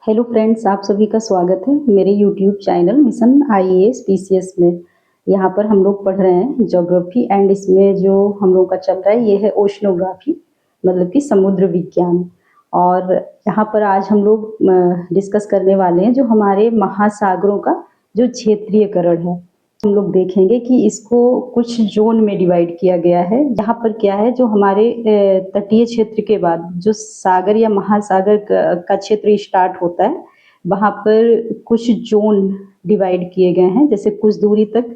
Hello friends, आप सभी का स्वागत है मेरे YouTube channel mission IAS PCS में। यहाँ पर हम लोग पढ़ रहे हैं ज्योग्राफी एंड इसमें जो हम लोग का चल रहा है ये है ओशनोग्राफी, मतलब कि समुद्र विज्ञान। और यहाँ पर आज हम लोग डिस्कस करने वाले हैं जो हमारे महासागरों का जो क्षेत्रीयकरण है। हम लोग देखेंगे कि इसको कुछ जोन में डिवाइड किया गया है। यहाँ पर क्या है, जो हमारे तटीय क्षेत्र के बाद जो सागर या महासागर का क्षेत्र स्टार्ट होता है, वहाँ पर कुछ जोन डिवाइड किए गए हैं। जैसे कुछ दूरी तक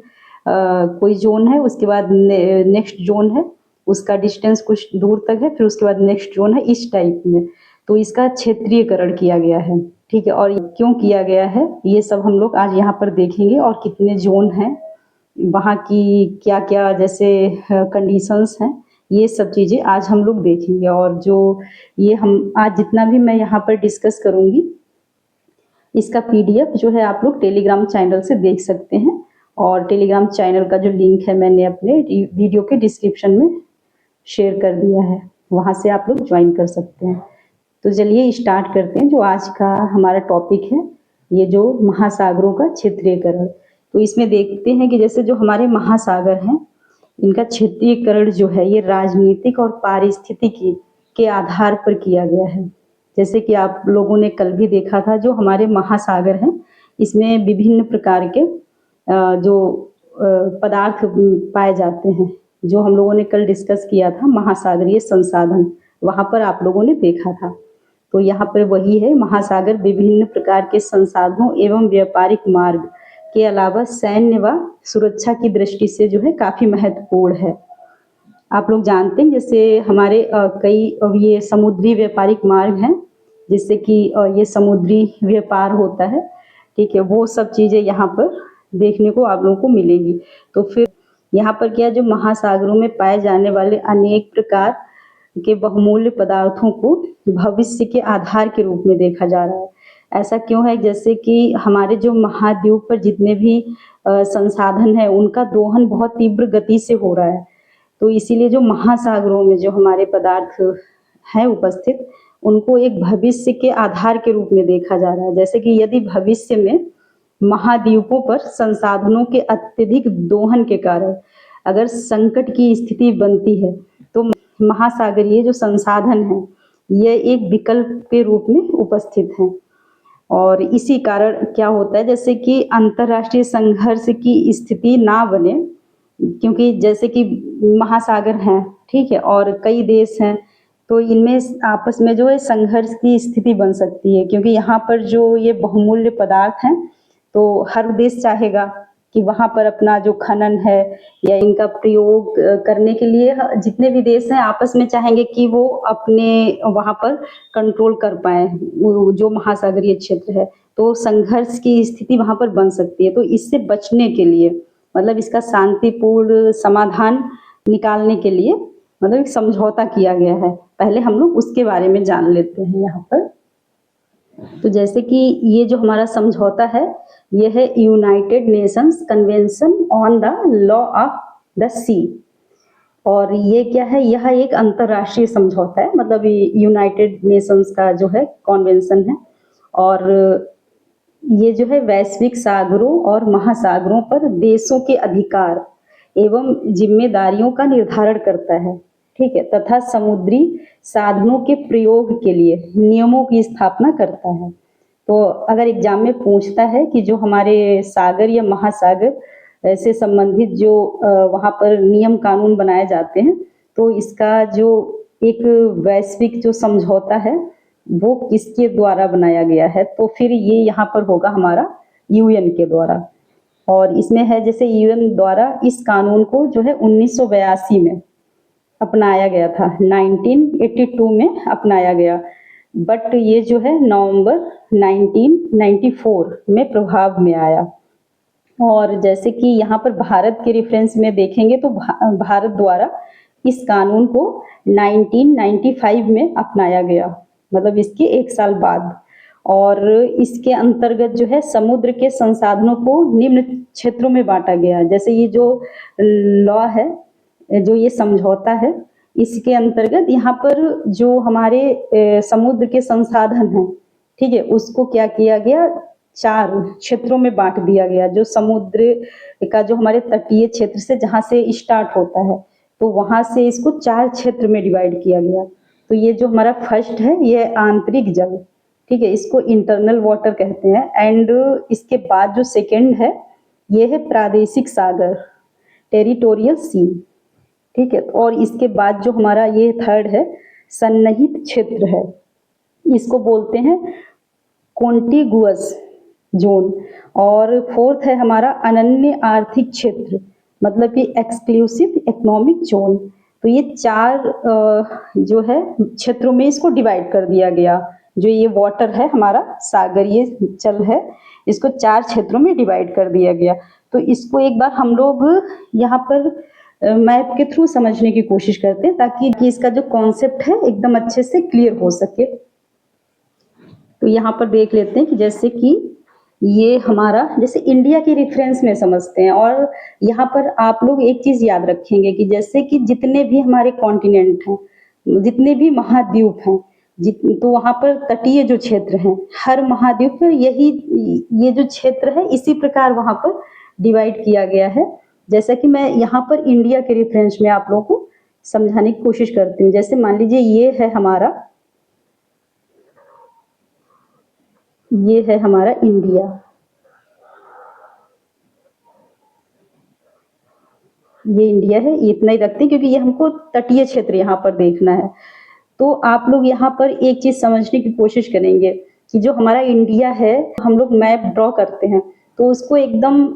कोई जोन है, उसके बाद नेक्स्ट जोन है, उसका डिस्टेंस कुछ दूर तक है, फिर उसके बाद नेक्स्ट जोन है, इस टाइप में। तो इसका क्षेत्रीयकरण किया गया है, ठीक है। और क्यों किया गया है ये सब हम लोग आज यहाँ पर देखेंगे, और कितने जोन हैं, वहाँ की क्या क्या जैसे कंडीशंस हैं, ये सब चीज़ें आज हम लोग देखेंगे। और जो ये हम आज जितना भी मैं यहाँ पर डिस्कस करूँगी, इसका पीडीएफ जो है आप लोग टेलीग्राम चैनल से देख सकते हैं। और टेलीग्राम चैनल का जो लिंक है मैंने अपने वीडियो के डिस्क्रिप्शन में शेयर कर दिया है, वहाँ से आप लोग ज्वाइन कर सकते हैं। तो चलिए स्टार्ट करते हैं। जो आज का हमारा टॉपिक है, ये जो महासागरों का क्षेत्रीयकरण। तो इसमें देखते हैं कि जैसे जो हमारे महासागर हैं, इनका क्षेत्रीयकरण जो है ये राजनीतिक और पारिस्थितिकी के आधार पर किया गया है। जैसे कि आप लोगों ने कल भी देखा था, जो हमारे महासागर हैं इसमें विभिन्न प्रकार के जो पदार्थ पाए जाते हैं, जो हम लोगों ने कल डिस्कस किया था महासागरीय संसाधन, वहाँ पर आप लोगों ने देखा था। तो यहाँ पर वही है, महासागर विभिन्न प्रकार के संसाधनों एवं व्यापारिक मार्ग के अलावा सैन्य व सुरक्षा की दृष्टि से जो है काफी महत्वपूर्ण है। आप लोग जानते हैं जैसे हमारे कई ये समुद्री व्यापारिक मार्ग हैं, जिससे कि ये समुद्री व्यापार होता है, ठीक है। वो सब चीजें यहाँ पर देखने को आप लोगों को मिलेंगी। तो फिर यहाँ पर क्या, जो महासागरों में पाए जाने वाले अनेक प्रकार के बहुमूल्य पदार्थों को भविष्य के आधार के रूप में देखा जा रहा है। ऐसा क्यों है, जैसे कि हमारे जो महाद्वीप पर जितने भी संसाधन है उनका दोहन बहुत तीव्र गति से हो रहा है। तो इसीलिए जो महासागरों में जो हमारे पदार्थ हैं उपस्थित, उनको एक भविष्य के आधार के रूप में देखा जा रहा है। जैसे कि यदि भविष्य में महाद्वीपों पर संसाधनों के अत्यधिक दोहन के कारण अगर संकट की स्थिति बनती है, तो महासागरीय जो संसाधन है ये एक विकल्प के रूप में उपस्थित हैं। और इसी कारण क्या होता है, जैसे कि अंतर्राष्ट्रीय संघर्ष की स्थिति ना बने, क्योंकि जैसे कि महासागर हैं, ठीक है, और कई देश हैं, तो इनमें आपस में जो है संघर्ष की स्थिति बन सकती है। क्योंकि यहाँ पर जो ये बहुमूल्य पदार्थ हैं, तो हर देश चाहेगा कि वहाँ पर अपना जो खनन है या इनका प्रयोग करने के लिए जितने भी देश हैं आपस में चाहेंगे कि वो अपने वहाँ पर कंट्रोल कर पाए जो महासागरीय क्षेत्र है। तो संघर्ष की स्थिति वहाँ पर बन सकती है। तो इससे बचने के लिए, मतलब इसका शांतिपूर्ण समाधान निकालने के लिए, मतलब एक समझौता किया गया है। पहले हम लोग उसके बारे में जान लेते हैं यहाँ पर। तो जैसे कि ये जो हमारा समझौता है, ये है United Nations convention on the law of the sea. और ये क्या है, यह एक अंतरराष्ट्रीय समझौता है, मतलब यूनाइटेड नेशंस का जो है कॉन्वेंशन है। और ये जो है वैश्विक सागरों और महासागरों पर देशों के अधिकार एवं जिम्मेदारियों का निर्धारण करता है, ठीक है, तथा समुद्री साधनों के प्रयोग के लिए नियमों की स्थापना करता है। तो अगर एग्जाम में पूछता है कि जो हमारे सागर या महासागर से संबंधित जो वहाँ पर नियम कानून बनाए जाते हैं, तो इसका जो एक वैश्विक जो समझौता है वो किसके द्वारा बनाया गया है, तो फिर ये यहाँ पर होगा हमारा यूएन के द्वारा। और इसमें है जैसे यूएन द्वारा इस कानून को जो है 1982 में अपनाया गया था, 1982 में अपनाया गया, बट ये जो है नवंबर 1994 में प्रभाव में आया। और जैसे कि यहाँ पर भारत के रेफरेंस में देखेंगे तो भारत द्वारा इस कानून को 1995 में अपनाया गया, मतलब इसके एक साल बाद। और इसके अंतर्गत जो है समुद्र के संसाधनों को निम्न क्षेत्रों में बांटा गया। जैसे ये जो लॉ है, जो ये समझौता है, इसके अंतर्गत यहाँ पर जो हमारे समुद्र के संसाधन हैं ठीक है, उसको क्या किया गया, 4 क्षेत्रों में बांट दिया गया। जो समुद्र का जो हमारे तटीय क्षेत्र से जहाँ से स्टार्ट होता है, तो वहां से इसको 4 क्षेत्र में डिवाइड किया गया। तो ये जो हमारा फर्स्ट है ये आंतरिक जल, ठीक है, इसको इंटरनल वाटर कहते हैं। एंड इसके बाद जो सेकंड है ये है प्रादेशिक सागर, टेरिटोरियल सी, ठीक है। और इसके बाद जो हमारा ये थर्ड है सन्निहित क्षेत्र है, इसको बोलते हैं कॉन्टिगुअस जोन। और फोर्थ है हमारा अनन्य आर्थिक क्षेत्र, मतलब कि एक्सक्लूसिव इकोनॉमिक जोन। तो ये 4 जो है क्षेत्रों में इसको डिवाइड कर दिया गया। जो ये वाटर है हमारा सागरीय जल है, इसको 4 क्षेत्रों में डिवाइड कर दिया गया। तो इसको एक बार हम लोग यहाँ पर मैप के थ्रू समझने की कोशिश करते हैं, ताकि इसका जो कॉन्सेप्ट है एकदम अच्छे से क्लियर हो सके। तो यहाँ पर देख लेते हैं कि जैसे कि ये हमारा जैसे इंडिया के रेफरेंस में समझते हैं। और यहाँ पर आप लोग एक चीज याद रखेंगे कि जैसे कि जितने भी हमारे कॉन्टिनेंट हैं, जितने भी महाद्वीप हैं, तो वहाँ पर तटीय जो क्षेत्र हैं, हर महाद्वीप पर यही ये जो क्षेत्र है इसी प्रकार वहाँ पर डिवाइड किया गया है। जैसा कि मैं यहाँ पर इंडिया के रेफरेंस में आप लोगों को समझाने की कोशिश करती हूँ। जैसे मान लीजिए ये है हमारा इंडिया, ये इंडिया है, इतना ही रखते हैं क्योंकि ये हमको तटीय क्षेत्र यहाँ पर देखना है। तो आप लोग यहाँ पर एक चीज समझने की कोशिश करेंगे कि जो हमारा इंडिया है, हम लोग मैप ड्रॉ करते हैं तो उसको एकदम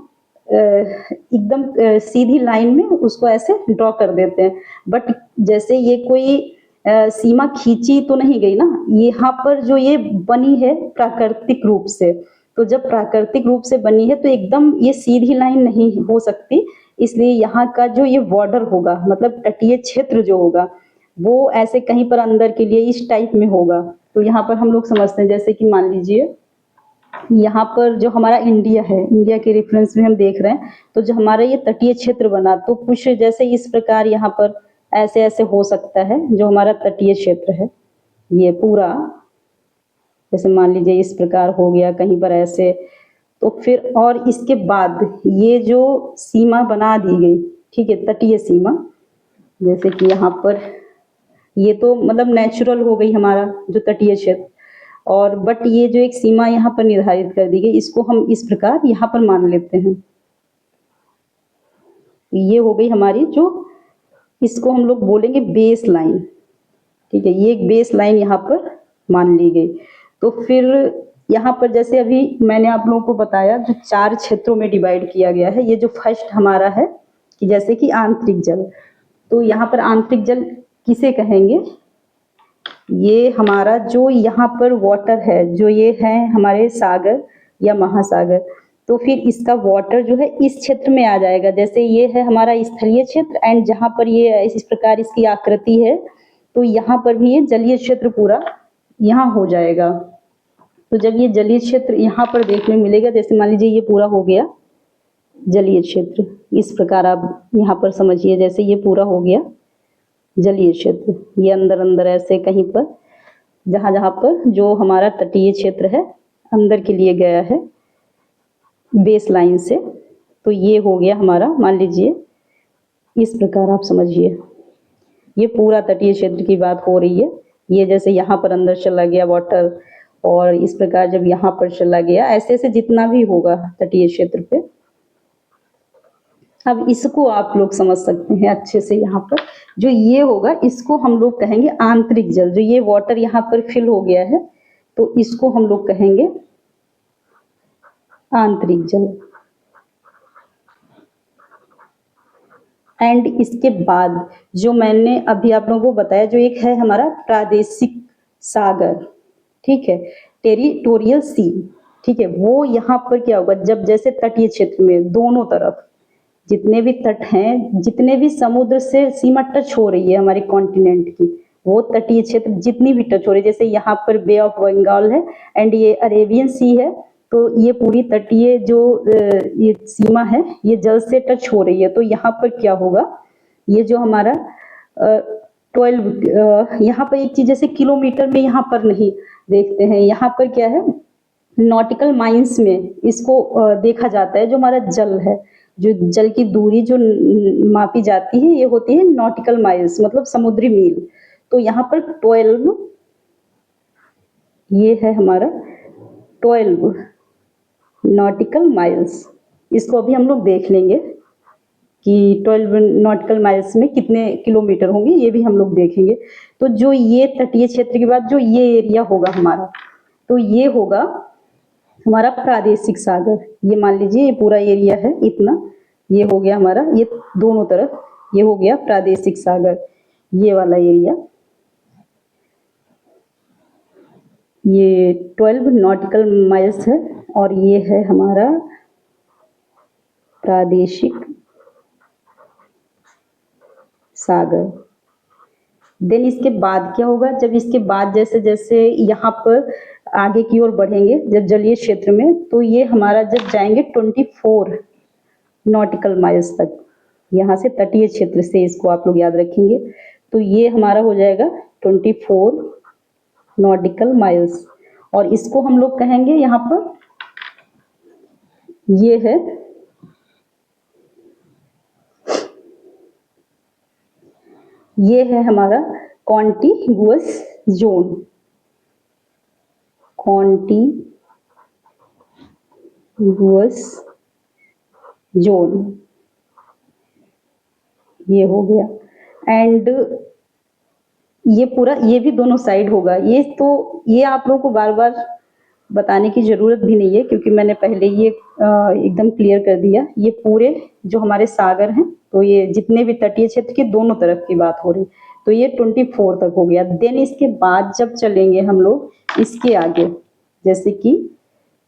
सीधी लाइन में उसको ऐसे ड्रॉ कर देते हैं। बट जैसे ये कोई सीमा खींची तो नहीं गई ना, यहाँ पर जो ये बनी है प्राकृतिक रूप से। तो जब प्राकृतिक रूप से बनी है तो एकदम ये सीधी लाइन नहीं हो सकती, इसलिए यहाँ का जो ये बॉर्डर होगा, मतलब तटीय क्षेत्र जो होगा, वो ऐसे कहीं पर अंदर के लिए इस टाइप में होगा। तो यहाँ पर हम लोग समझते हैं, जैसे कि मान लीजिए यहाँ पर जो हमारा इंडिया है, इंडिया के रेफरेंस में हम देख रहे हैं, तो जो हमारा ये तटीय क्षेत्र बना, तो कुछ जैसे इस प्रकार यहाँ पर ऐसे ऐसे हो सकता है। जो हमारा तटीय क्षेत्र है ये पूरा, जैसे मान लीजिए इस प्रकार हो गया कहीं पर ऐसे। तो फिर और इसके बाद ये जो सीमा बना दी गई, ठीक है, तटीय सीमा, जैसे कि यहाँ पर ये तो मतलब नेचुरल हो गई हमारा जो तटीय क्षेत्र। और बट ये जो एक सीमा यहाँ पर निर्धारित कर दी गई, इसको हम इस प्रकार यहाँ पर मान लेते हैं। ये हो गई हमारी जो, इसको हम लोग बोलेंगे बेस लाइन, ठीक है, ये एक बेस लाइन यहाँ पर मान ली गई। तो फिर यहाँ पर जैसे अभी मैंने आप लोगों को बताया जो 4 क्षेत्रों में डिवाइड किया गया है। ये जो फर्स्ट हमारा है कि जैसे कि आंतरिक जल, तो यहाँ पर आंतरिक जल किसे कहेंगे, ये हमारा जो यहाँ पर वाटर है, जो ये है हमारे सागर या महासागर, तो फिर इसका वाटर जो है इस क्षेत्र में आ जाएगा। जैसे ये है हमारा स्थलीय क्षेत्र, एंड जहाँ पर ये इस प्रकार इसकी आकृति है, तो यहाँ पर भी ये जलीय क्षेत्र पूरा यहाँ हो जाएगा। तो जब ये जलीय क्षेत्र यहाँ पर देखने मिलेगा, जैसे मान लीजिए ये पूरा हो गया जलीय क्षेत्र, इस प्रकार आप यहाँ पर समझिए, जैसे ये पूरा हो गया जलीय क्षेत्र, ये अंदर अंदर ऐसे कहीं पर जहाँ जहाँ पर जो हमारा तटीय क्षेत्र है अंदर के लिए गया है बेस लाइन से, तो ये हो गया हमारा, मान लीजिए इस प्रकार आप समझिए, ये पूरा तटीय क्षेत्र की बात हो रही है। ये जैसे यहाँ पर अंदर चला गया वाटर, और इस प्रकार जब यहाँ पर चला गया, ऐसे ऐसे जितना भी होगा तटीय क्षेत्र पे। अब इसको आप लोग समझ सकते हैं अच्छे से। यहाँ पर जो ये होगा इसको हम लोग कहेंगे आंतरिक जल। जो ये वाटर यहाँ पर फिल हो गया है तो इसको हम लोग कहेंगे आंतरिक जल। एंड इसके बाद जो मैंने अभी आप लोगों को बताया, जो एक है हमारा प्रादेशिक सागर, ठीक है, टेरिटोरियल सी, ठीक है, वो यहाँ पर क्या होगा, जब जैसे तटीय क्षेत्र में दोनों तरफ जितने भी तट हैं, जितने भी समुद्र से सीमा टच हो रही है हमारे कॉन्टिनेंट की, वो तटीय क्षेत्र जितनी भी टच हो रही है, जैसे यहाँ पर बे ऑफ बंगाल है एंड ये अरेबियन सी है, तो ये पूरी तटीय जो ये सीमा है ये जल से टच हो रही है। तो यहाँ पर क्या होगा, ये जो हमारा 12 यहाँ पर एक चीज, जैसे किलोमीटर में यहाँ पर नहीं, देखते हैं यहाँ पर क्या है, नॉटिकल माइल्स में इसको देखा जाता है। जो हमारा जल है, जो जल की दूरी जो मापी जाती है, ये होती है नॉटिकल माइल्स, मतलब समुद्री मील। तो यहाँ पर 12, ये है हमारा 12 नॉटिकल माइल्स। इसको अभी हम लोग देख लेंगे कि 12 नॉटिकल माइल्स में कितने किलोमीटर होंगे, ये भी हम लोग देखेंगे। तो जो ये तटीय क्षेत्र के बाद जो ये एरिया होगा हमारा, तो ये होगा हमारा प्रादेशिक सागर। ये मान लीजिए ये पूरा एरिया है इतना, ये हो गया हमारा, ये दोनों तरफ ये हो गया प्रादेशिक सागर, ये वाला एरिया। ये 12 नॉटिकल माइल्स है और ये है हमारा प्रादेशिक सागर। देन इसके बाद क्या होगा, जब इसके बाद जैसे जैसे यहाँ पर आगे की ओर बढ़ेंगे जब जलीय क्षेत्र में, तो ये हमारा जब जाएंगे 24 नॉटिकल माइल्स तक, यहाँ से तटीय क्षेत्र से, इसको आप लोग याद रखेंगे। तो ये हमारा हो जाएगा 24 नॉटिकल माइल्स, और इसको हम लोग कहेंगे यहाँ पर, ये है हमारा कॉन्टिगुअस जोन। कॉन्टिगुअस जोन ये हो गया। एंड ये पूरा, ये भी दोनों साइड होगा। ये तो ये आप लोगों को बार बार बताने की जरूरत भी नहीं है, क्योंकि मैंने पहले ये एकदम क्लियर कर दिया। ये पूरे जो हमारे सागर हैं, तो ये जितने भी तटीय क्षेत्र के दोनों तरफ की बात हो रही, तो ये 24 तक हो गया। देन इसके बाद जब चलेंगे हम लोग इसके आगे, जैसे कि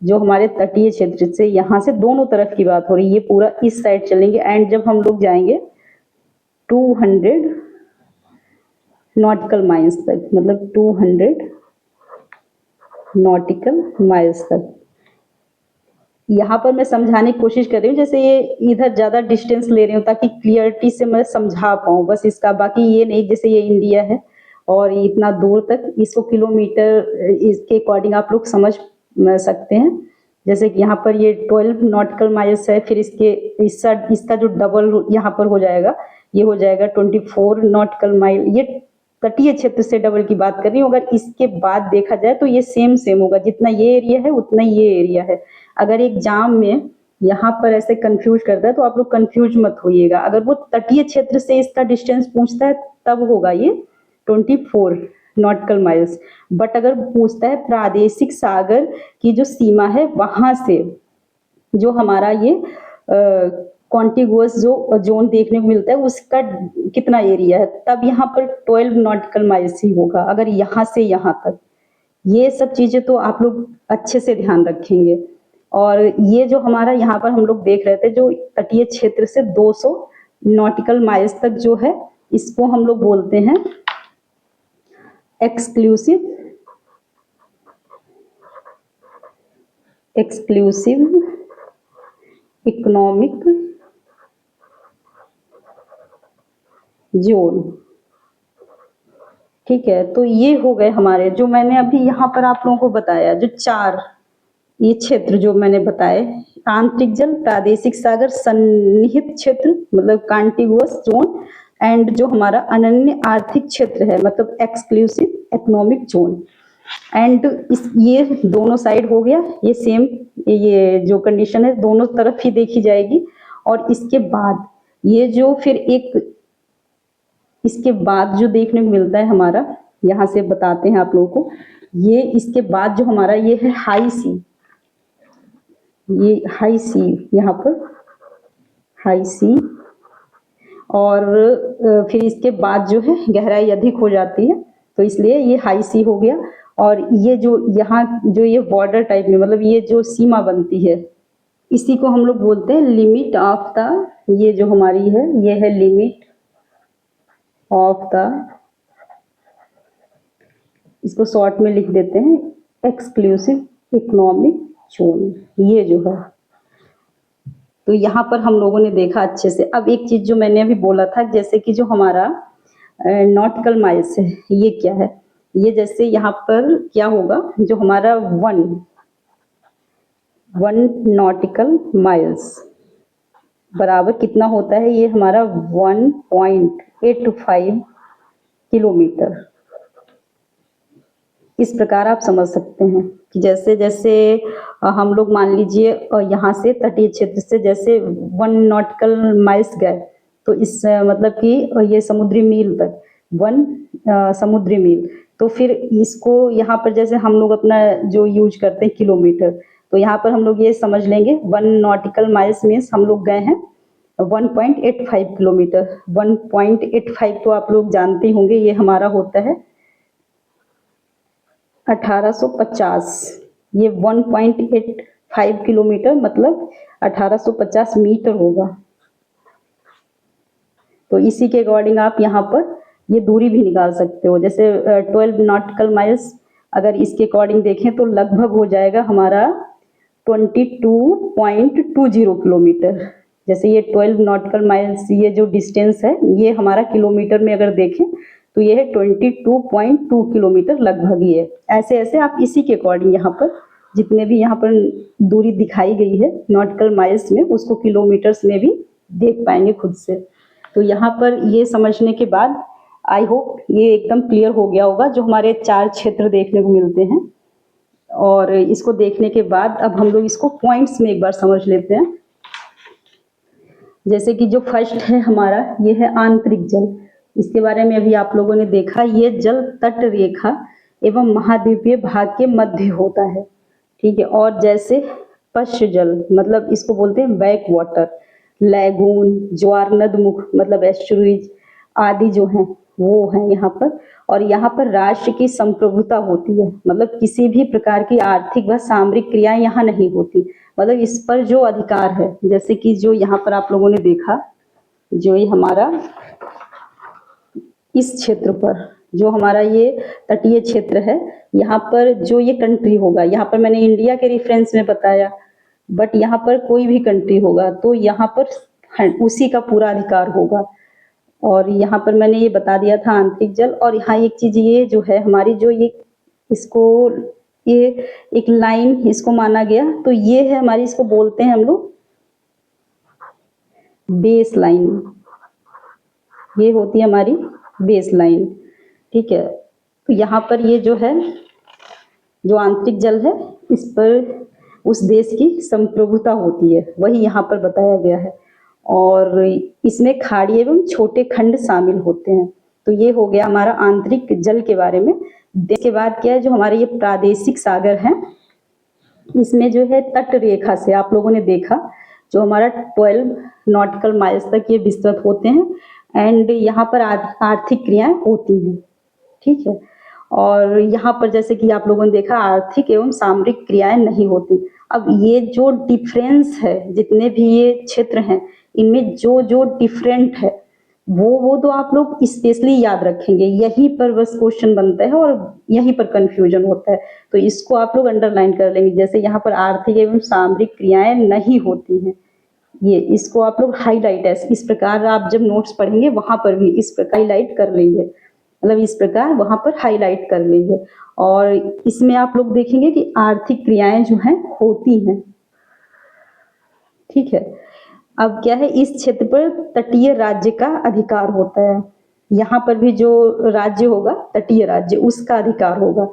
जो हमारे तटीय क्षेत्र से यहाँ से दोनों तरफ की बात हो रही, ये पूरा इस साइड चलेंगे। एंड जब हम लोग जाएंगे 200 नॉटिकल माइल्स तक, मतलब 200 नॉटिकल माइल्स तक। यहाँ पर मैं समझाने की कोशिश कर रही हूँ, जैसे ये इधर ज्यादा डिस्टेंस ले रही हूँ ताकि क्लियरिटी से मैं समझा पाऊँ बस इसका। बाकी ये नहीं, जैसे ये इंडिया है और इतना दूर तक, इसको किलोमीटर इसके अकॉर्डिंग आप लोग समझ सकते हैं। जैसे कि यहाँ पर ये 12 नॉटिकल माइल्स है, फिर इसका जो डबल यहाँ पर हो जाएगा, ये हो जाएगा 24 नॉटिकल माइल। ये तटीय क्षेत्र से डबल की बात कर रही हूँ। अगर इसके बाद देखा जाए तो ये सेम होगा, जितना ये एरिया है उतना ये एरिया है। अगर एग्जाम में यहाँ पर ऐसे कंफ्यूज करता है तो आप लोग कंफ्यूज मत होइएगा। अगर वो तटीय क्षेत्र से इसका डिस्टेंस पूछता है तब होगा ये 24 नॉटिकल माइल्स। बट अगर पूछता है प्रादेशिक सागर की जो सीमा है वहां से जो हमारा ये कॉन्टिगुअस जो जोन देखने को मिलता है उसका कितना एरिया है, तब यहाँ पर 12 नॉटिकल माइल्स ही होगा। अगर यहाँ से यहाँ तक, ये सब चीजें तो आप लोग अच्छे से ध्यान रखेंगे। और ये जो हमारा यहाँ पर हम लोग देख रहे थे, जो तटीय क्षेत्र से 200 नॉटिकल माइल्स तक जो है, इसको हम लोग बोलते हैं एक्सक्लूसिव इकोनॉमिक जोन। ठीक है, तो ये हो गए हमारे, जो मैंने अभी यहाँ पर आप लोगों को बताया, जो 4 ये क्षेत्र जो मैंने बताए, आंतरिक जल, प्रादेशिक सागर, सन्निहित क्षेत्र मतलब कॉन्टिगुअस जोन, एंड जो हमारा अनन्य आर्थिक क्षेत्र है मतलब एक्सक्लूसिव इकोनॉमिक जोन। एंड ये दोनों साइड हो गया, ये सेम, ये जो कंडीशन है दोनों तरफ ही देखी जाएगी। और इसके बाद ये जो फिर एक इसके बाद जो देखने को मिलता है हमारा, यहाँ से बताते हैं आप लोगों को, ये इसके बाद जो हमारा ये है हाई सी, ये हाई सी, यहाँ पर हाई सी। और फिर इसके बाद जो है गहराई अधिक हो जाती है, तो इसलिए ये हाई सी हो गया। और ये जो यहाँ जो ये बॉर्डर टाइप में, मतलब ये जो सीमा बनती है, इसी को हम लोग बोलते हैं लिमिट ऑफ द, ये जो हमारी है ये है लिमिट ऑफ द, इसको शॉर्ट में लिख देते हैं एक्सक्लूसिव इकोनॉमिक जोन, ये जो है। तो यहाँ पर हम लोगों ने देखा अच्छे से। अब एक चीज जो मैंने अभी बोला था, जैसे कि जो हमारा नॉटिकल माइल्स है, ये क्या है, ये जैसे यहाँ पर क्या होगा, जो हमारा वन नॉटिकल माइल्स बराबर कितना होता है, ये हमारा 1.85 किलोमीटर। इस प्रकार आप समझ सकते हैं कि जैसे जैसे हम लोग मान लीजिए यहाँ से तटीय क्षेत्र से जैसे 1 नॉटिकल माइल्स गए, तो इस मतलब कि ये समुद्री मील तक 1 समुद्री मील, तो फिर इसको यहाँ पर जैसे हम लोग अपना जो यूज करते हैं किलोमीटर, तो यहाँ पर हम लोग ये समझ लेंगे 1 नॉटिकल माइल्स मीन्स हम लोग गए हैं 1.85 किलोमीटर। 1.85 तो आप लोग जानते होंगे, ये हमारा होता है 1850। ये 1.85 किलोमीटर मतलब 1850 मीटर होगा। तो इसी के अकॉर्डिंग आप यहाँ पर ये दूरी भी निकाल सकते हो। जैसे 12 नॉटिकल माइल्स अगर इसके अकॉर्डिंग देखें तो लगभग हो जाएगा हमारा 22.20 किलोमीटर। जैसे ये 12 नॉटिकल माइल्स ये जो डिस्टेंस है, ये हमारा किलोमीटर में अगर देखें तो ये है 22.2 किलोमीटर लगभग ही है। ऐसे ऐसे आप इसी के अकॉर्डिंग यहाँ पर जितने भी यहाँ पर दूरी दिखाई गई है नॉटिकल माइल्स में, उसको किलोमीटर्स में भी देख पाएंगे खुद से। तो यहाँ पर ये समझने के बाद आई होप ये एकदम क्लियर हो गया होगा जो हमारे 4 क्षेत्र देखने को मिलते हैं। और इसको देखने के बाद अब हम लोग इसको पॉइंट्स में एक बार समझ लेते हैं। जैसे कि जो फर्स्ट है हमारा, ये है आंतरिक जल। इसके बारे में अभी आप लोगों ने देखा, ये जल तट रेखा एवं महाद्वीपीय भाग के मध्य होता है, ठीक है। और जैसे पश्च जल मतलब इसको बोलते हैं बैक वाटर, लैगून, ज्वार नदमुख मतलब एस्चुरीज आदि जो हैं वो हैं यहाँ पर। और यहाँ पर राष्ट्र की संप्रभुता होती है, मतलब किसी भी प्रकार की आर्थिक व सामरिक क्रियाएं यहाँ नहीं होती, मतलब इस पर जो अधिकार है। जैसे कि जो यहाँ पर आप लोगों ने देखा, जो ये हमारा इस क्षेत्र पर जो हमारा ये तटीय क्षेत्र है, यहाँ पर जो ये कंट्री होगा, यहाँ पर मैंने इंडिया के रेफरेंस में बताया, बट यहाँ पर कोई भी कंट्री होगा तो यहाँ पर उसी का पूरा अधिकार होगा। और यहाँ पर मैंने ये बता दिया था आंतरिक जल। और यहाँ एक चीज ये जो है हमारी जो ये इसको ये एक लाइन इसको माना गया, तो ये है हमारी, इसको बोलते हैं हम लोग बेस लाइन। ये होती है हमारी बेस लाइन, ठीक है। तो यहाँ पर ये जो है जो आंतरिक जल है, इस पर उस देश की संप्रभुता होती है, वही यहाँ पर बताया गया है। और इसमें खाड़ी एवं छोटे खंड शामिल होते हैं। तो ये हो गया हमारा आंतरिक जल के बारे में। इसके बाद क्या है, जो हमारे ये प्रादेशिक सागर हैं, इसमें जो है तट रेखा से आप लोगों ने देखा जो हमारा 12 नॉटिकल माइल्स तक ये विस्तृत होते हैं। एंड यहाँ पर आर्थिक क्रियाएं होती हैं, ठीक है। और यहाँ पर जैसे कि आप लोगों ने देखा आर्थिक एवं सामरिक क्रियाएं नहीं होती। अब ये जो डिफरेंस है, जितने भी ये क्षेत्र हैं, इनमें जो जो डिफरेंट है वो तो आप लोग स्पेशली याद रखेंगे। यहीं पर बस क्वेश्चन बनता है और यहीं पर कंफ्यूजन होता है, तो इसको आप लोग अंडरलाइन कर लेंगे। जैसे यहाँ पर आर्थिक एवं सामरिक क्रियाएं नहीं होती हैं, ये इसको आप लोग हाईलाइट है इस प्रकार, आप जब नोट्स पढ़ेंगे वहां पर भी इस प्रकार हाईलाइट कर लेंगे, मतलब इस प्रकार वहां पर हाईलाइट कर लेंगे। और इसमें आप लोग देखेंगे कि आर्थिक क्रियाएं जो हैं होती हैं, ठीक है। अब क्या है, इस क्षेत्र पर तटीय राज्य का अधिकार होता है। यहाँ पर भी जो राज्य होगा तटीय राज्य, उसका अधिकार होगा,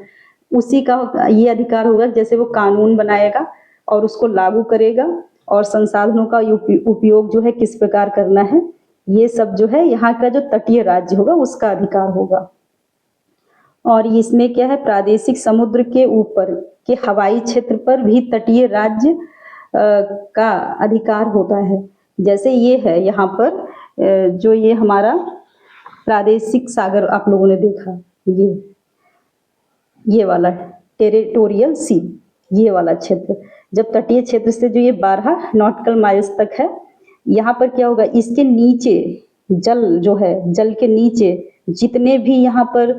उसी का ये अधिकार होगा। जैसे वो कानून बनाएगा और उसको लागू करेगा, और संसाधनों का उपयोग जो है किस प्रकार करना है, ये सब जो है यहाँ का जो तटीय राज्य होगा उसका अधिकार होगा। और इसमें क्या है, प्रादेशिक समुद्र के ऊपर के हवाई क्षेत्र पर भी तटीय राज्य का अधिकार होता है। जैसे ये है यहाँ पर जो ये हमारा प्रादेशिक सागर आप लोगों ने देखा, ये वाला टेरिटोरियल सी, ये वाला क्षेत्र, जब तटीय क्षेत्र से जो ये 12 नॉटिकल माइल्स तक है, यहाँ पर क्या होगा, इसके नीचे जल जो है, जल के नीचे जितने भी यहाँ पर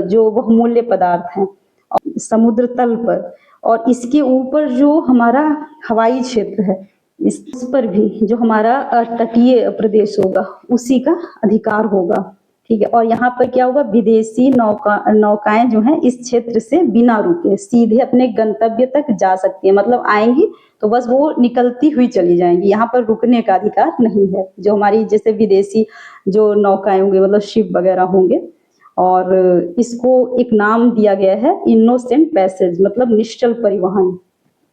जो बहुमूल्य पदार्थ हैं समुद्र तल पर, और इसके ऊपर जो हमारा हवाई क्षेत्र है, इस पर भी जो हमारा तटीय प्रदेश होगा उसी का अधिकार होगा। ठीक है। और यहाँ पर क्या होगा, विदेशी नौकाएं जो हैं इस क्षेत्र से बिना रुके सीधे अपने गंतव्य तक जा सकती है। मतलब आएंगी तो बस वो निकलती हुई चली जाएंगी, यहाँ पर रुकने का अधिकार नहीं है। जो हमारी जैसे विदेशी जो नौकाएं होंगे, मतलब शिप वगैरह होंगे, और इसको एक नाम दिया गया है इनोसेंट पैसेज, मतलब निश्चल परिवहन।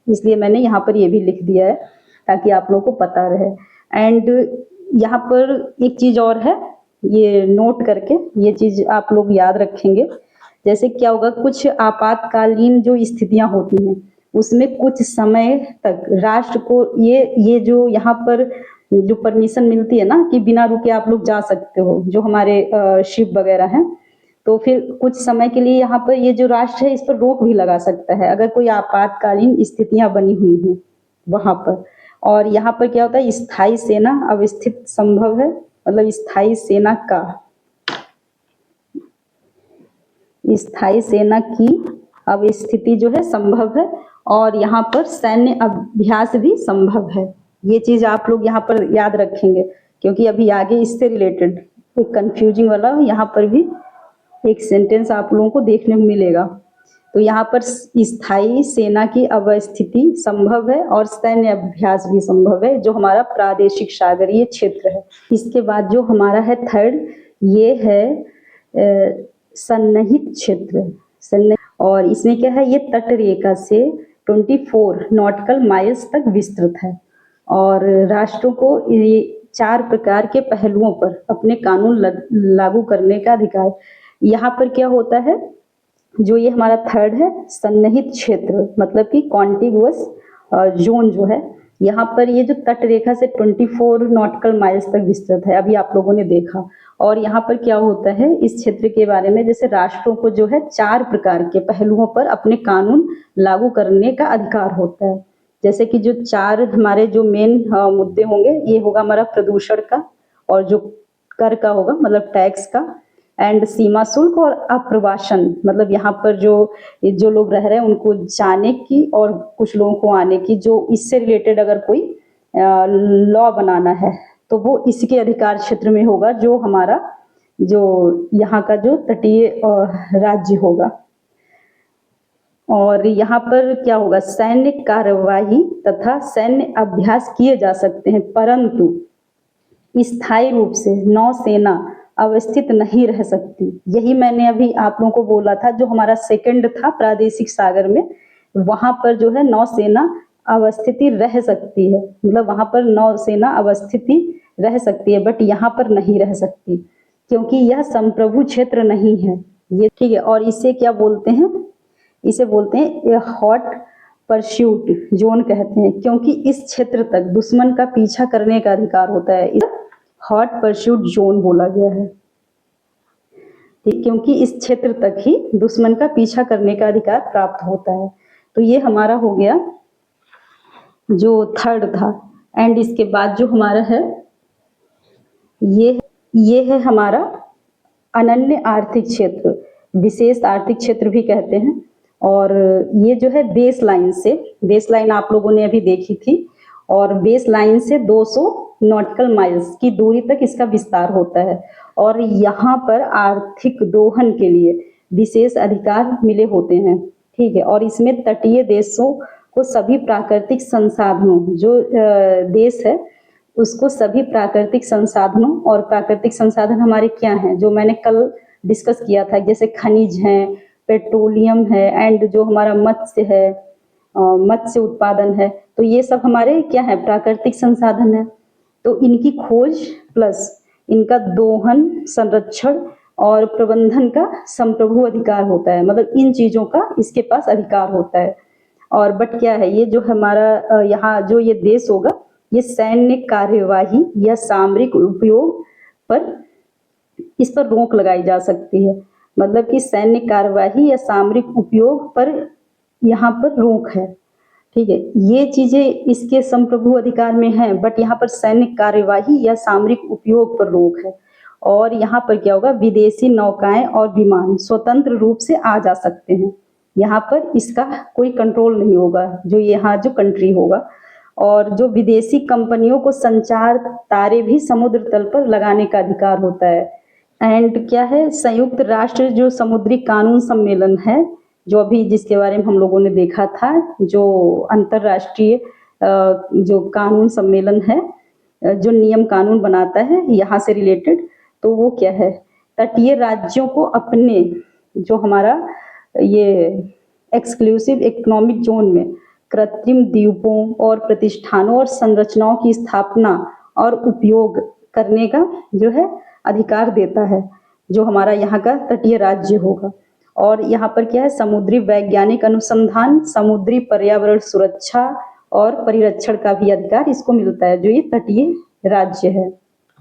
इसलिए मैंने यहाँ पर ये भी लिख दिया है ताकि आप लोगों को पता रहे। एंड यहाँ पर एक चीज और है, ये नोट करके ये चीज आप लोग याद रखेंगे। जैसे क्या होगा, कुछ आपातकालीन जो स्थितियां होती हैं उसमें कुछ समय तक राष्ट्र को ये जो यहाँ पर जो परमिशन मिलती है ना कि बिना रुके आप लोग जा सकते हो, जो हमारे शिप वगैरह हैं, तो फिर कुछ समय के लिए यहाँ पर ये जो राष्ट्र है इस पर रोक भी लगा सकता है अगर कोई आपातकालीन स्थितियां बनी हुई हैं वहां पर। और यहाँ पर क्या होता है, स्थायी सेना अवस्थित संभव है, मतलब स्थायी सेना की अवस्थिति जो है संभव है, और यहाँ पर सैन्य अभ्यास भी संभव है। ये चीज आप लोग यहाँ पर याद रखेंगे, क्योंकि अभी आगे इससे रिलेटेड एक कंफ्यूजिंग वाला यहाँ पर भी एक सेंटेंस आप लोगों को देखने को मिलेगा। तो यहाँ पर स्थायी सेना की अवस्थिति संभव है और सैन्य अभ्यास भी संभव है, जो हमारा प्रादेशिक सागरीय क्षेत्र है। इसके बाद जो हमारा है थर्ड, ये है सन्निहित क्षेत्र। और इसमें क्या है, ये तट रेखा से 24 नॉटिकल माइल्स तक विस्तृत है, और राष्ट्रों को ये 4 प्रकार के पहलुओं पर अपने कानून लागू करने का अधिकार। यहाँ पर क्या होता है, जो ये हमारा थर्ड है सन्निहित क्षेत्र, मतलब कि कॉन्टिगुअस जोन जो है, यहाँ पर ये जो तट रेखा से 24 नॉटिकल माइल्स तक विस्तृत है, अभी आप लोगों ने देखा। और यहाँ पर क्या होता है, इस क्षेत्र के बारे में जैसे राष्ट्रों को जो है 4 प्रकार के पहलुओं पर अपने कानून लागू करने का अधिकार होता है। जैसे कि जो 4 हमारे जो मेन मुद्दे होंगे, ये होगा हमारा प्रदूषण का, और जो कर का होगा मतलब टैक्स का, एंड सीमा शुल्क और अप्रवासन, मतलब यहाँ पर जो लोग रह रहे हैं उनको जाने की और कुछ लोगों को आने की, जो इससे रिलेटेड अगर कोई लॉ बनाना है तो वो इसके अधिकार क्षेत्र में होगा, जो हमारा जो यहाँ का जो तटीय राज्य होगा। और यहाँ पर क्या होगा, सैन्य कार्यवाही तथा सैन्य अभ्यास किए जा सकते हैं, परंतु स्थायी रूप से नौसेना अवस्थित नहीं रह सकती। यही मैंने अभी आप लोगों को बोला था, जो हमारा सेकंड था प्रादेशिक सागर में, वहां पर जो है नौसेना अवस्थिति रह सकती है, मतलब वहां पर नौसेना अवस्थिति रह सकती है, बट यहाँ पर नहीं रह सकती क्योंकि यह संप्रभु क्षेत्र नहीं है ये, ठीक है। और इसे क्या बोलते हैं, इसे बोलते हैं हॉट परस्यूट जोन कहते हैं, क्योंकि इस क्षेत्र तक दुश्मन का पीछा करने का अधिकार होता है। हॉट परस्यूट जोन बोला गया है, क्योंकि इस क्षेत्र तक ही दुश्मन का पीछा करने का अधिकार प्राप्त होता है। तो ये हमारा हो गया जो थर्ड था। एंड इसके बाद जो हमारा है ये है हमारा अनन्य आर्थिक क्षेत्र, विशेष आर्थिक क्षेत्र भी कहते हैं। और ये जो है बेस लाइन आप लोगों ने अभी देखी थी, और बेस लाइन से 200 नॉटिकल माइल्स की दूरी तक इसका विस्तार होता है। और यहाँ पर आर्थिक दोहन के लिए विशेष अधिकार मिले होते हैं, ठीक है। और इसमें तटीय देशों को सभी प्राकृतिक संसाधनों, जो देश है उसको सभी प्राकृतिक संसाधनों, और प्राकृतिक संसाधन हमारे क्या हैं जो मैंने कल डिस्कस किया था, जैसे खनिज हैं, पेट्रोलियम है, एंड जो हमारा मत्स्य है, मत्स्य उत्पादन है, तो ये सब हमारे क्या है, प्राकृतिक संसाधन है। तो इनकी खोज प्लस इनका दोहन, संरक्षण और प्रबंधन का संप्रभु अधिकार होता है, मतलब इन चीजों का इसके पास अधिकार होता है। और बट क्या है, ये जो हमारा यहाँ जो ये देश होगा, ये सैन्य कार्यवाही या सामरिक उपयोग पर इस पर रोक लगाई जा सकती है, मतलब कि सैन्य कार्यवाही या सामरिक उपयोग पर यहाँ पर रोक है, ठीक है। ये चीजें इसके संप्रभु अधिकार में हैं, बट यहाँ पर सैन्य कार्यवाही या सामरिक उपयोग पर रोक है। और यहाँ पर क्या होगा, विदेशी नौकाएं और विमान स्वतंत्र रूप से आ जा सकते हैं, यहाँ पर इसका कोई कंट्रोल नहीं होगा, जो यहाँ जो कंट्री होगा। और जो विदेशी कंपनियों को संचार तारे भी समुद्र तल पर लगाने का अधिकार होता है, एंड क्या है, संयुक्त राष्ट्र जो समुद्री कानून सम्मेलन है, जो अभी जिसके बारे में हम लोगों ने देखा था, जो अंतरराष्ट्रीय जो कानून सम्मेलन है, जो नियम कानून बनाता है यहाँ से रिलेटेड, तो वो क्या है, तटीय राज्यों को अपने जो हमारा ये एक्सक्लूसिव इकोनॉमिक जोन में कृत्रिम द्वीपों और प्रतिष्ठानों और संरचनाओं की स्थापना और उपयोग करने का जो है अधिकार देता है, जो हमारा यहाँ का तटीय राज्य होगा। और यहाँ पर क्या है, समुद्री वैज्ञानिक अनुसंधान, समुद्री पर्यावरण सुरक्षा और परिरक्षण का भी अधिकार इसको मिलता है, जो ये तटीय राज्य है।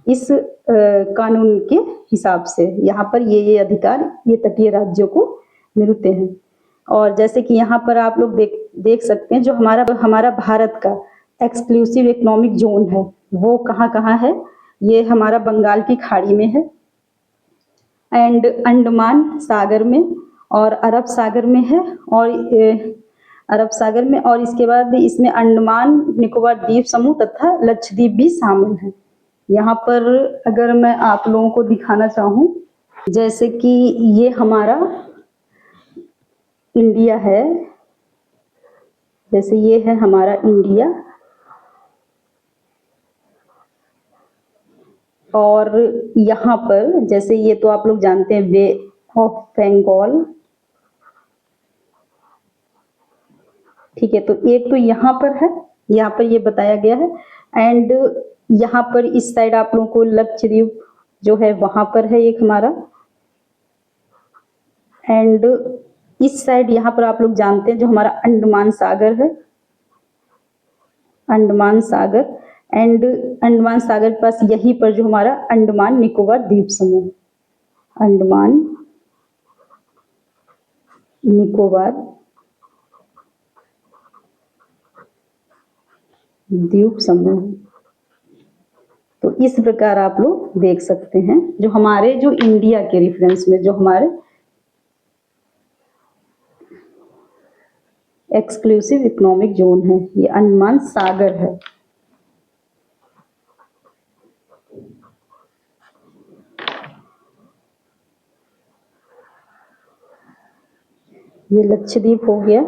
इस कानून के हिसाब से यहाँ पर ये अधिकार ये तटीय राज्यों को मिलते हैं। और जैसे कि यहाँ पर आप लोग देख सकते हैं, जो हमारा भारत का एक्सक्लूसिव इकोनॉमिक जोन है वो कहाँ कहाँ है, ये हमारा बंगाल की खाड़ी में है, एंड अंडमान सागर में और अरब सागर में है, और अरब सागर में, और इसके बाद इसमें अंडमान निकोबार द्वीप समूह तथा लक्षद्वीप भी शामिल है। यहाँ पर अगर मैं आप लोगों को दिखाना चाहूँ, जैसे कि ये हमारा इंडिया है, जैसे ये है हमारा इंडिया, और यहाँ पर जैसे ये तो आप लोग जानते हैं बे ऑफ बंगाल, ठीक है। तो एक तो यहाँ पर है, यहाँ पर ये बताया गया है, एंड यहाँ पर इस साइड आप लोगों को लक्षद्वीप जो है वहां पर है एक हमारा, एंड इस साइड यहाँ पर आप लोग जानते हैं जो हमारा अंडमान सागर है, अंडमान सागर, एंड अंडमान सागर के पास यहीं पर जो हमारा अंडमान निकोबार द्वीप समूह, अंडमान निकोबार द्वीप समूह। तो इस प्रकार आप लोग देख सकते हैं, जो हमारे जो इंडिया के रेफरेंस में जो हमारे एक्सक्लूसिव इकोनॉमिक जोन है, ये अंडमान सागर है। ये लक्षद्वीप हो गया,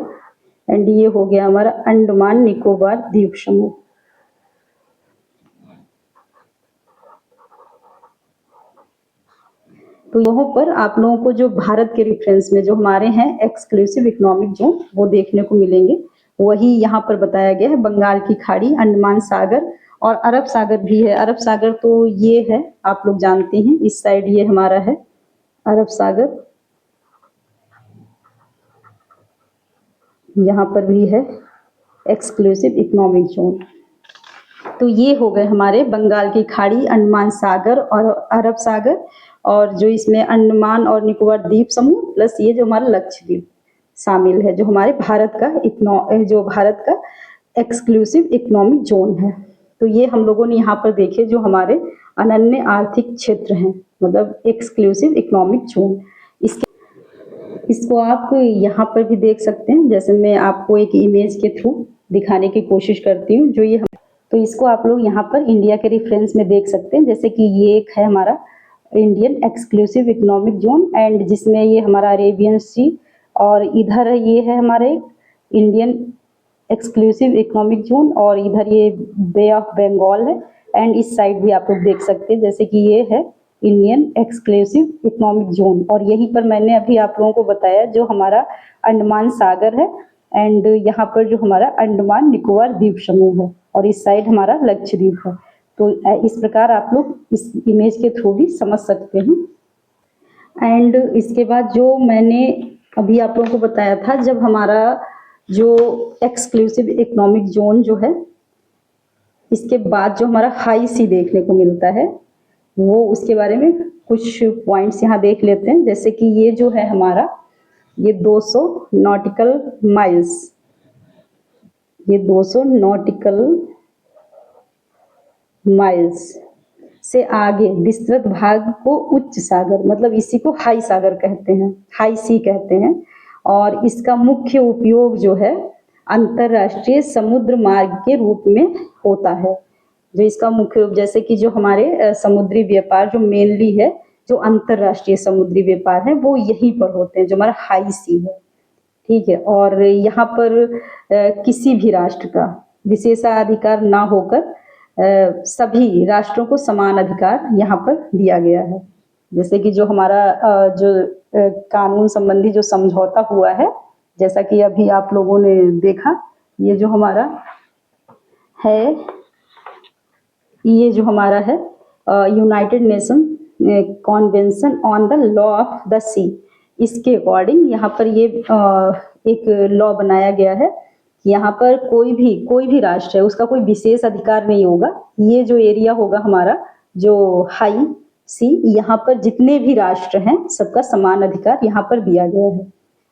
एंड ये हो गया हमारा अंडमान निकोबार द्वीप समूह। तो यहाँ पर आप लोगों को जो भारत के रेफरेंस में जो हमारे हैं एक्सक्लूसिव इकोनॉमिक जोन वो देखने को मिलेंगे, वही यहाँ पर बताया गया है, बंगाल की खाड़ी, अंडमान सागर और अरब सागर भी है। अरब सागर तो ये है, आप लोग जानते हैं, इस साइड ये हमारा है अरब सागर, यहाँ पर भी है एक्सक्लूसिव इकोनॉमिक जोन। तो ये हो गए हमारे बंगाल की खाड़ी, अंडमान सागर और अरब सागर, और जो इसमें अंडमान और निकोबार द्वीप समूह प्लस ये जो हमारा लक्षद्वीप शामिल है, जो हमारे भारत का एक्सक्लूसिव इकोनॉमिक जोन है। तो ये हम लोगों ने यहाँ पर देखे जो हमारे अनन्य आर्थिक क्षेत्र हैं, मतलब एक्सक्लूसिव इकोनॉमिक जोन। इसको आप यहाँ पर भी देख सकते हैं, जैसे मैं आपको एक इमेज के थ्रू दिखाने की कोशिश करती हूँ, जो ये तो इसको आप लोग यहाँ पर इंडिया के रेफरेंस में देख सकते हैं, जैसे कि ये एक है हमारा Indian exclusive economic zone, and जिसमें ये हमारा अरेबियन सी, और इधर ये है हमारे इंडियन एक्सक्लूसिव इकोनॉमिक जोन, और इधर ये बे ऑफ बंगाल है, एंड इस साइड भी आप लोग देख सकते हैं, जैसे कि ये है इंडियन एक्सक्लूसिव इकोनॉमिक जोन। और यहीं पर मैंने अभी आप लोगों को बताया जो हमारा अंडमान सागर है, एंड यहाँ पर जो हमारा अंडमान निकोबार द्वीप समूह है, और इस साइड हमारा लक्षद्वीप है। तो इस प्रकार आप लोग इस इमेज के थ्रू भी समझ सकते हैं। एंड इसके बाद जो मैंने अभी आप लोगों को बताया था, जब हमारा जो एक्सक्लूसिव इकोनॉमिक जोन जो है, इसके बाद जो हमारा हाई सी देखने को मिलता है, वो उसके बारे में कुछ पॉइंट्स यहाँ देख लेते हैं। जैसे कि ये जो है हमारा ये 200 नॉटिकल माइल्स, ये 200 नॉटिकल माइल्स से आगे विस्तृत भाग को उच्च सागर, मतलब इसी को हाई सागर कहते हैं, हाई सी कहते हैं। और इसका मुख्य उपयोग जो है अंतरराष्ट्रीय समुद्र मार्ग के रूप में होता है। जो इसका मुख्य रूप, जैसे कि जो हमारे समुद्री व्यापार जो मेनली है जो अंतरराष्ट्रीय समुद्री व्यापार है वो यहीं पर होते हैं, जो हमारा हाई सी है, ठीक है। और यहाँ पर किसी भी राष्ट्र का विशेषाधिकार ना होकर सभी राष्ट्रों को समान अधिकार यहाँ पर दिया गया है। जैसे कि जो हमारा जो कानून संबंधी जो समझौता हुआ है, जैसा कि अभी आप लोगों ने देखा, ये जो हमारा है, ये जो हमारा है United Nation convention on the law of the sea, इसके अकॉर्डिंग यहाँ पर ये एक लॉ बनाया गया है कि यहाँ पर कोई भी राष्ट्र है उसका कोई विशेष अधिकार नहीं होगा। ये जो एरिया होगा हमारा जो हाई सी, यहाँ पर जितने भी राष्ट्र हैं सबका समान अधिकार यहाँ पर दिया गया है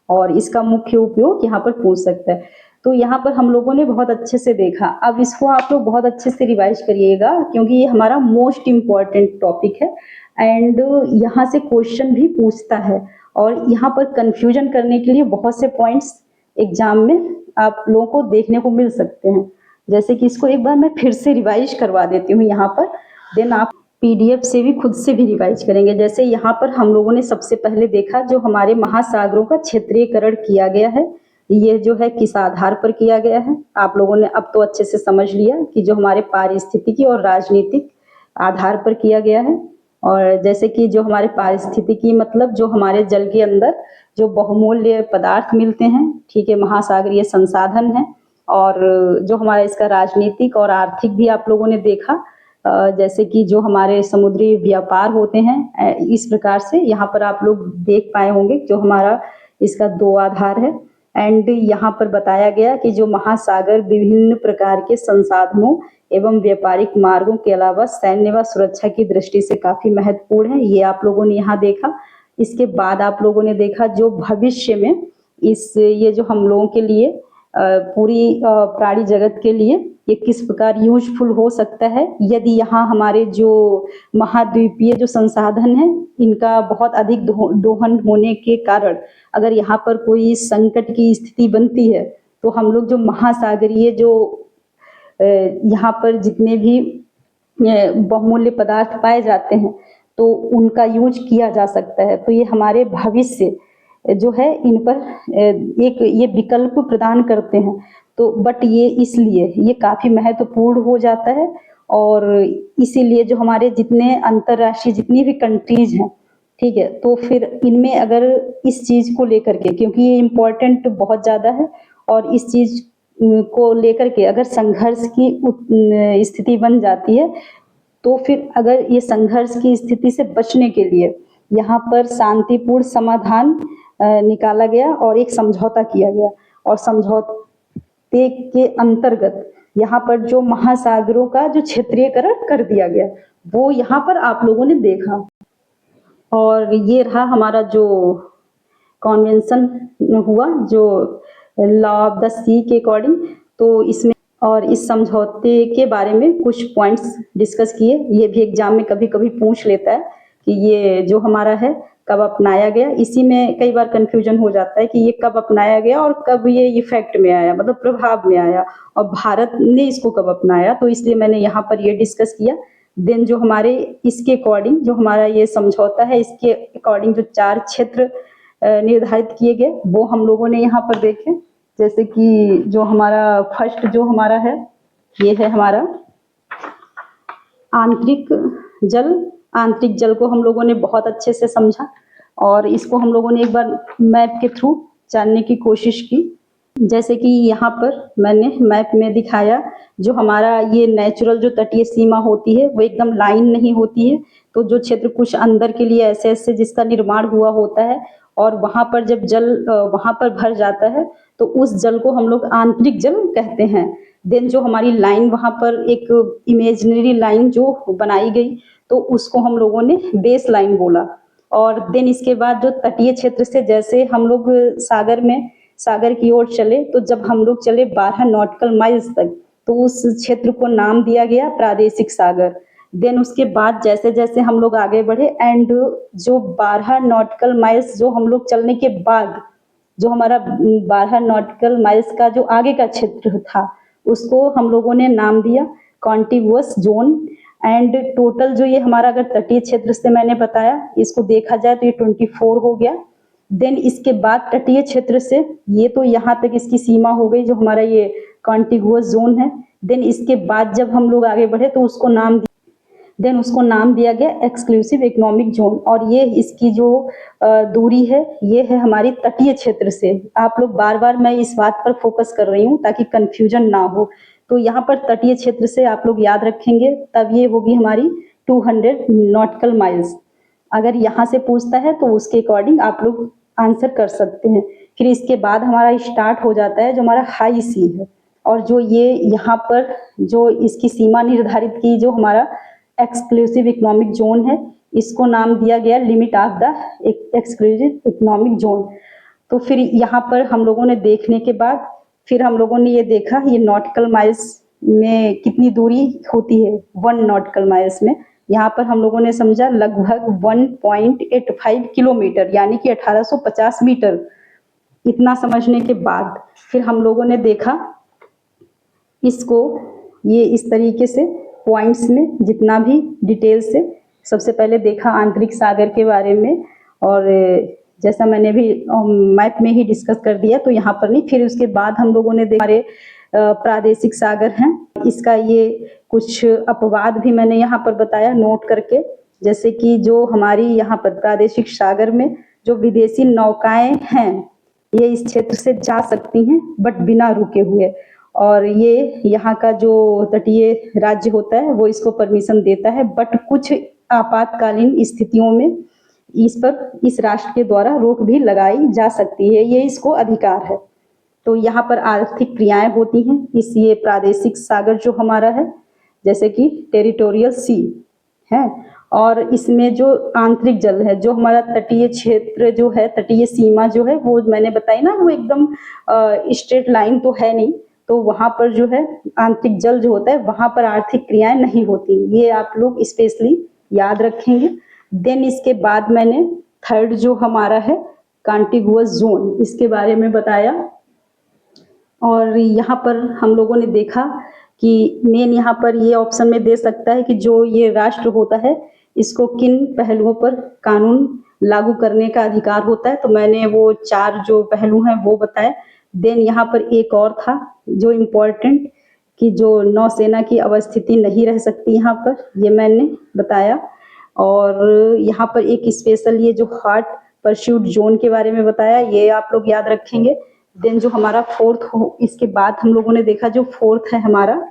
और इसका मुख्य उपयोग यहाँ पर पूछ सकता है। तो यहाँ पर हम लोगों ने बहुत अच्छे से देखा। अब इसको आप लोग बहुत अच्छे से रिवाइज करिएगा क्योंकि ये हमारा मोस्ट इम्पॉर्टेंट टॉपिक है एंड यहाँ से क्वेश्चन भी पूछता है और यहाँ पर कंफ्यूजन करने के लिए बहुत से पॉइंट्स एग्जाम में आप लोगों को देखने को मिल सकते हैं। जैसे कि इसको एक बार मैं फिर से रिवाइज करवा देती हूँ यहाँ पर, देन आप पीडीएफ से भी खुद से भी रिवाइज करेंगे। जैसे यहाँ पर हम लोगों ने सबसे पहले देखा जो हमारे महासागरों का क्षेत्रीयकरण किया गया है, ये जो है किस आधार पर किया गया है। आप लोगों ने अब तो अच्छे से समझ लिया कि जो हमारे पारिस्थितिकी और राजनीतिक आधार पर किया गया है। और जैसे कि जो हमारे पारिस्थितिकी मतलब जो हमारे जल के अंदर जो बहुमूल्य पदार्थ मिलते हैं, ठीक है, महासागरीय संसाधन है। और जो हमारा इसका राजनीतिक और आर्थिक भी आप लोगों ने देखा, जैसे कि जो हमारे समुद्री व्यापार होते हैं, इस प्रकार से यहाँ पर आप लोग देख पाए होंगे जो हमारा इसका 2 आधार है। एंड यहाँ पर बताया गया कि जो महासागर विभिन्न प्रकार के संसाधनों एवं व्यापारिक मार्गों के अलावा सैन्य व सुरक्षा की दृष्टि से काफी महत्वपूर्ण है, ये आप लोगों ने यहाँ देखा। इसके बाद आप लोगों ने देखा जो भविष्य में ये जो हम लोगों के लिए पूरी प्राणी जगत के लिए ये किस प्रकार यूजफुल हो सकता है यदि यहाँ हमारे जो महाद्वीपीय जो संसाधन है इनका बहुत अधिक दोहन होने के कारण अगर यहाँ पर कोई संकट की स्थिति बनती है तो हम लोग जो महासागरीय जो यहाँ पर जितने भी बहुमूल्य पदार्थ पाए जाते हैं तो उनका यूज किया जा सकता है। तो ये हमारे भविष्य जो है इन पर एक ये विकल्प प्रदान करते हैं। तो बट ये इसलिए ये काफ़ी महत्वपूर्ण हो जाता है और इसीलिए जो हमारे जितने अंतर्राष्ट्रीय जितनी भी कंट्रीज हैं, ठीक है, तो फिर इनमें अगर इस चीज़ को लेकर के, क्योंकि ये इम्पोर्टेंट बहुत ज़्यादा है और इस चीज़ को लेकर के अगर संघर्ष की स्थिति बन जाती है तो फिर अगर ये संघर्ष की स्थिति से बचने के लिए यहाँ पर शांतिपूर्ण समाधान निकाला गया और एक समझौता किया गया और समझौते के अंतर्गत यहाँ पर जो महासागरों का जो क्षेत्रीयकरण कर दिया गया वो यहाँ पर आप लोगों ने देखा। और ये रहा हमारा जो कॉन्वेंशन हुआ जो लॉ ऑफ द सी के अकॉर्डिंग। तो इसमें और इस समझौते के बारे में कुछ पॉइंट्स डिस्कस किए। ये भी एग्जाम में कभी कभी पूछ लेता है कि ये जो हमारा है कब अपनाया गया। इसी में कई बार कंफ्यूजन हो जाता है कि ये कब अपनाया गया और कब ये इफेक्ट में आया, मतलब प्रभाव में आया, और भारत ने इसको कब अपनाया। तो इसलिए मैंने यहाँ पर ये डिस्कस किया। देन जो हमारे इसके अकॉर्डिंग जो हमारा ये समझौता है इसके अकॉर्डिंग जो 4 क्षेत्र निर्धारित किए गए वो हम लोगों ने यहाँ पर देखे। जैसे कि जो हमारा फर्स्ट जो हमारा है ये है हमारा आंतरिक जल। आंतरिक जल को हम लोगों ने बहुत अच्छे से समझा और इसको हम लोगों ने एक बार मैप के थ्रू जानने की कोशिश की। जैसे कि यहाँ पर मैंने मैप में दिखाया जो हमारा ये नेचुरल जो तटीय सीमा होती है वो एकदम लाइन नहीं होती है। तो जो क्षेत्र कुछ अंदर के लिए ऐसे ऐसे जिसका निर्माण हुआ होता है और वहाँ पर जब जल वहाँ पर भर जाता है तो उस जल को हम लोग आंतरिक जल कहते हैं। देन जो हमारी लाइन वहाँ पर एक इमेजिनरी लाइन जो बनाई गई तो उसको हम लोगों ने बेस लाइन बोला। और देन इसके बाद जो तटीय क्षेत्र से जैसे हम लोग सागर की ओर चले तो जब हम लोग चले 12 नॉटिकल माइल्स तक तो उस क्षेत्र को नाम दिया गया प्रादेशिक सागर। देन उसके बाद जैसे जैसे हम लोग आगे बढ़े एंड जो 12 नॉटिकल माइल्स जो हम लोग चलने के बाद जो हमारा 12 नॉटिकल माइल्स का जो आगे का क्षेत्र था उसको हम लोगों ने नाम दिया कॉन्टिगुअस जोन। एंड टोटल जो ये हमारा अगर तटीय क्षेत्र से मैंने बताया, इसको देखा जाए तो ये 24 हो गया। देन इसके बाद तटीय क्षेत्र से ये तो यहाँ तक इसकी सीमा हो गई, जो हमारा ये कॉन्टिगुअस जोन है। देन इसके बाद जब हम लोग आगे बढ़े तो उसको नाम दिया गया एक्सक्लूसिव इकोनॉमिक जोन। और ये इसकी जो दूरी है, ये है हमारी तटीय क्षेत्र से। आप लोग बार बार मैं इस बात पर फोकस कर रही हूँ ताकि कंफ्यूजन ना हो। तो यहाँ पर तटीय क्षेत्र से आप लोग याद रखेंगे, तब ये होगी हमारी 200 नॉटिकल माइल्स। अगर यहाँ से पूछता है तो उसके अकॉर्डिंग आप लोग आंसर कर सकते हैं। फिर इसके बाद हमारा स्टार्ट हो जाता है जो हमारा हाई सी है, और जो ये यहाँ पर जो इसकी सीमा निर्धारित की, जो हमारा एक्सक्लूसिव इकोनॉमिक जोन है, इसको नाम दिया गया limit of the exclusive economic zone. तो फिर यहाँ पर हम लोगों ने देखने के बाद फिर हम लोगों ने ये देखा ये नॉटिकल माइल्स में कितनी दूरी होती है 1 नॉटिकल माइल्स में। यहाँ पर हम लोगों ने समझा लगभग 1.85 किलोमीटर, यानी कि 1850 मीटर। इतना समझने के बाद फिर हम लोगों ने देखा इसको ये इस तरीके से पॉइंट्स में जितना भी डिटेल से। सबसे पहले देखा आंतरिक सागर के बारे में, और जैसा मैंने भी मैप में ही डिस्कस कर दिया तो यहाँ पर नहीं। फिर उसके बाद हम लोगों ने देखा हमारे प्रादेशिक सागर हैं, इसका ये कुछ अपवाद भी मैंने यहाँ पर बताया नोट करके। जैसे कि जो हमारी यहाँ पर प्रादेशिक सागर में जो विदेशी नौकाएं हैं, ये इस क्षेत्र से जा सकती हैं बट बिना रुके हुए। और ये यहाँ का जो तटीय राज्य होता है वो इसको परमिशन देता है, बट कुछ आपातकालीन स्थितियों में इस राष्ट्र के द्वारा रोक भी लगाई जा सकती है, ये इसको अधिकार है। तो यहाँ पर आर्थिक क्रियाएं होती हैं इस ये प्रादेशिक सागर जो हमारा है, जैसे कि टेरिटोरियल सी है। और इसमें जो आंतरिक जल है, जो हमारा तटीय क्षेत्र जो है, तटीय सीमा जो है, वो मैंने बताई ना, वो एकदम स्ट्रेट लाइन तो है नहीं। तो वहां पर जो है आंतरिक जल जो होता है, वहां पर आर्थिक क्रियाएं नहीं होती, ये आप लोग स्पेशली याद रखेंगे। देन इसके बाद मैंने थर्ड जो हमारा है कॉन्टिगुअस जोन, इसके बारे में बताया। और यहाँ पर हम लोगों ने देखा कि मेन यहाँ पर ये ऑप्शन में दे सकता है कि जो ये राष्ट्र होता है इसको किन पहलुओं पर कानून लागू करने का अधिकार होता है। तो मैंने वो 4 जो पहलू हैं वो बताए। देन यहाँ पर एक और था जो इम्पोर्टेंट, कि जो नौसेना की अवस्थिति नहीं रह सकती यहाँ पर, ये मैंने बताया। और यहाँ पर एक स्पेशल ये जो हॉट परस्यूट जोन के बारे में बताया, ये आप लोग याद रखेंगे। देन जो हमारा फोर्थ हो, इसके बाद हम लोगों ने देखा जो फोर्थ है हमारा,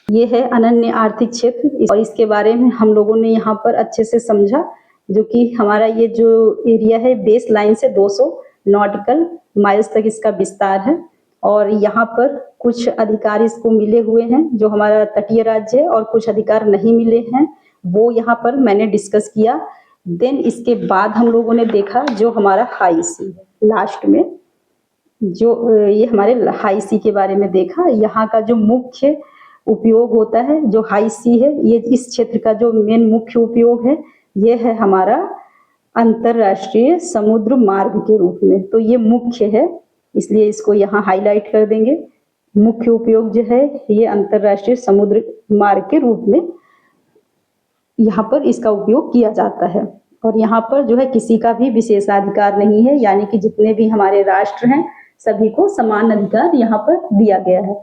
ये है अनन्य आर्थिक क्षेत्र, और इसके बारे में हम लोगों ने यहाँ पर अच्छे से समझा। जो कि हमारा ये जो एरिया है बेस लाइन से 200 नॉटिकल माइल्स तक इसका विस्तार है, और यहाँ पर कुछ अधिकार इसको मिले हुए हैं जो हमारा तटीय राज्य है, और कुछ अधिकार नहीं मिले हैं, वो यहाँ पर मैंने डिस्कस किया। देन इसके बाद हम लोगों ने देखा जो हमारा हाई सी है, लास्ट में जो ये हमारे हाई सी के बारे में देखा। यहाँ का जो मुख्य उपयोग होता है, जो हाई सी है, ये इस क्षेत्र का जो मेन मुख्य उपयोग है, ये है हमारा अंतरराष्ट्रीय समुद्र मार्ग के रूप में। तो ये मुख्य है, इसलिए इसको यहाँ हाईलाइट कर देंगे। मुख्य उपयोग जो है ये अंतरराष्ट्रीय समुद्र मार्ग के रूप में यहाँ पर इसका उपयोग किया जाता है। और यहाँ पर जो है किसी का भी विशेषाधिकार नहीं है, यानी कि जितने भी हमारे राष्ट्र हैं सभी को समान अधिकार यहाँ पर दिया गया है।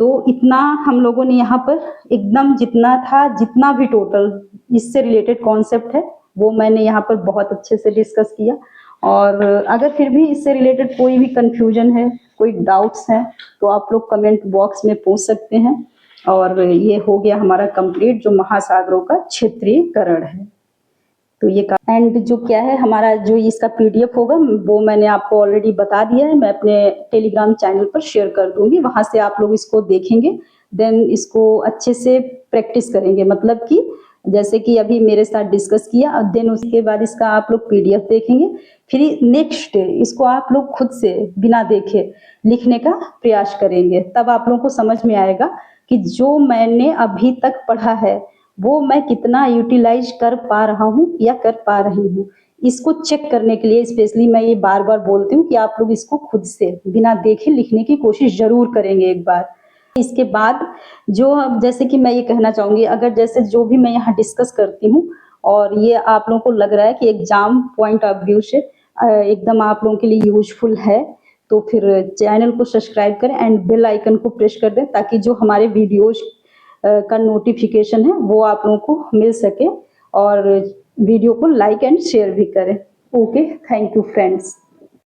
तो इतना हम लोगों ने यहाँ पर एकदम जितना था, जितना भी टोटल इससे रिलेटेड कॉन्सेप्ट है वो मैंने यहाँ पर बहुत अच्छे से डिस्कस किया। और अगर फिर भी इससे रिलेटेड कोई भी कंफ्यूजन है, कोई डाउट्स हैं, तो आप लोग कमेंट बॉक्स में पूछ सकते हैं। और ये हो गया हमारा कंप्लीट जो महासागरों का क्षेत्रीयकरण है। तो ये एंड जो क्या है हमारा जो इसका PDF होगा वो मैंने आपको ऑलरेडी बता दिया है, मैं अपने टेलीग्राम चैनल पर शेयर कर दूंगी, वहां से आप लोग इसको देखेंगे। देन इसको अच्छे से प्रैक्टिस करेंगे, मतलब कि जैसे कि अभी मेरे साथ डिस्कस किया, देन उसके बाद इसका आप लोग PDF देखेंगे। फिर नेक्स्ट डे इसको आप लोग खुद से बिना देखे लिखने का प्रयास करेंगे, तब आप लोगों को समझ में आएगा कि जो मैंने अभी तक पढ़ा है वो मैं कितना यूटिलाइज कर पा रहा हूँ या कर पा रही हूँ। इसको चेक करने के लिए स्पेशली मैं ये बार बार बोलती हूँ कि आप लोग इसको खुद से बिना देखे लिखने की कोशिश जरूर करेंगे एक बार। इसके बाद जो अब जैसे कि मैं ये कहना चाहूँगी, अगर जैसे जो भी मैं यहाँ डिस्कस करती हूँ और ये आप लोगों को लग रहा है कि एग्ज़ाम पॉइंट ऑफ व्यू से एकदम आप लोगों के लिए यूज़फुल है, तो फिर चैनल को सब्सक्राइब करें एंड बेल आइकन को प्रेस कर दें, ताकि जो हमारे वीडियोज़ का नोटिफ़िकेशन है वो आप लोगों को मिल सके, और वीडियो को लाइक एंड शेयर भी करें। Okay, thank you friends.